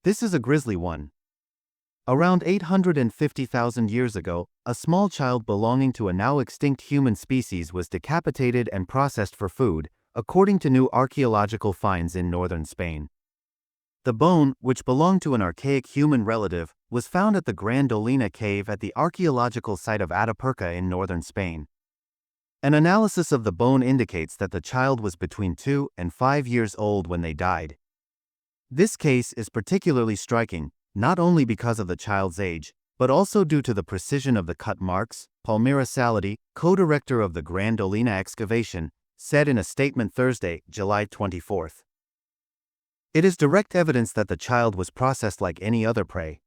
This is a grisly one. Around 850,000 years ago, a small child belonging to a now extinct human species was decapitated and processed for food, according to new archaeological finds in northern Spain. The bone, which belonged to an archaic human relative, was found at the Grandolina cave at the archaeological site of Atapuerca in northern Spain. An analysis of the bone indicates that the child was between 2 and 5 years old when they died. This case is particularly striking, not only because of the child's age, but also due to the precision of the cut marks, Palmira Saladi, co-director of the Grandolina excavation, said in a statement Thursday, July 24. It is direct evidence that the child was processed like any other prey.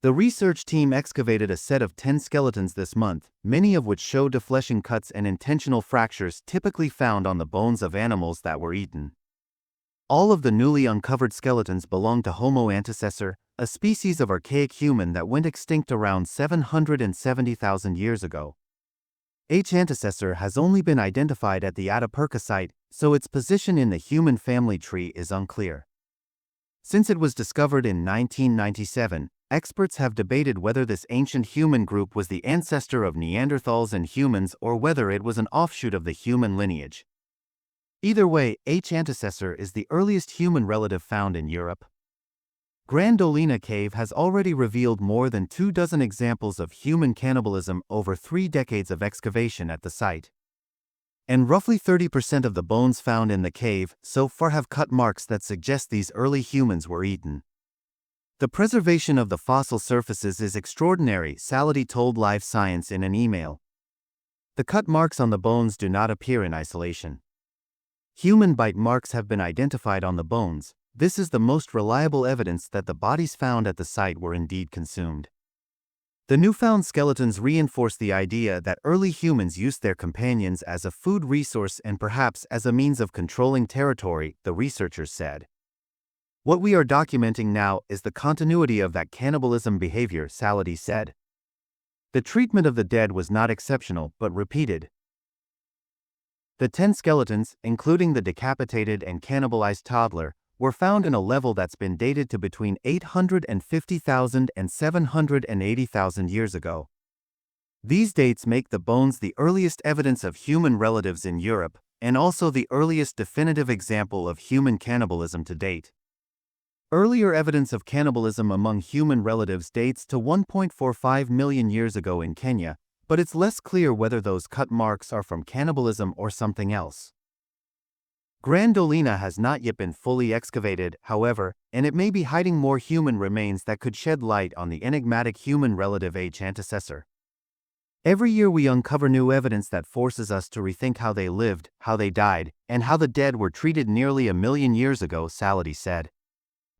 The research team excavated a set of 10 skeletons this month, many of which show defleshing cuts and intentional fractures typically found on the bones of animals that were eaten. All of the newly uncovered skeletons belong to Homo antecessor, a species of archaic human that went extinct around 770,000 years ago. H. antecessor has only been identified at the Atapuerca site, so its position in the human family tree is unclear. Since it was discovered in 1997, experts have debated whether this ancient human group was the ancestor of Neanderthals and humans or whether it was an offshoot of the human lineage. Either way, H. antecessor is the earliest human relative found in Europe. Grandolina Cave has already revealed more than 24 examples of human cannibalism over 3 decades of excavation at the site. And roughly 30% of the bones found in the cave so far have cut marks that suggest these early humans were eaten. The preservation of the fossil surfaces is extraordinary, Saladi told Live Science in an email. The cut marks on the bones do not appear in isolation. Human bite marks have been identified on the bones. This is the most reliable evidence that the bodies found at the site were indeed consumed. The newfound skeletons reinforce the idea that early humans used their companions as a food resource and perhaps as a means of controlling territory, the researchers said. What we are documenting now is the continuity of that cannibalism behavior, Saladi said. The treatment of the dead was not exceptional but repeated. The 10 skeletons, including the decapitated and cannibalized toddler, were found in a level that's been dated to between 850,000 and 780,000 years ago. These dates make the bones the earliest evidence of human relatives in Europe, and also the earliest definitive example of human cannibalism to date. Earlier evidence of cannibalism among human relatives dates to 1.45 million years ago in Kenya, but it's less clear whether those cut marks are from cannibalism or something else. Grandolina has not yet been fully excavated, however, and it may be hiding more human remains that could shed light on the enigmatic human relative H. antecessor. Every year we uncover new evidence that forces us to rethink how they lived, how they died, and how the dead were treated nearly a million years ago, Saladi said.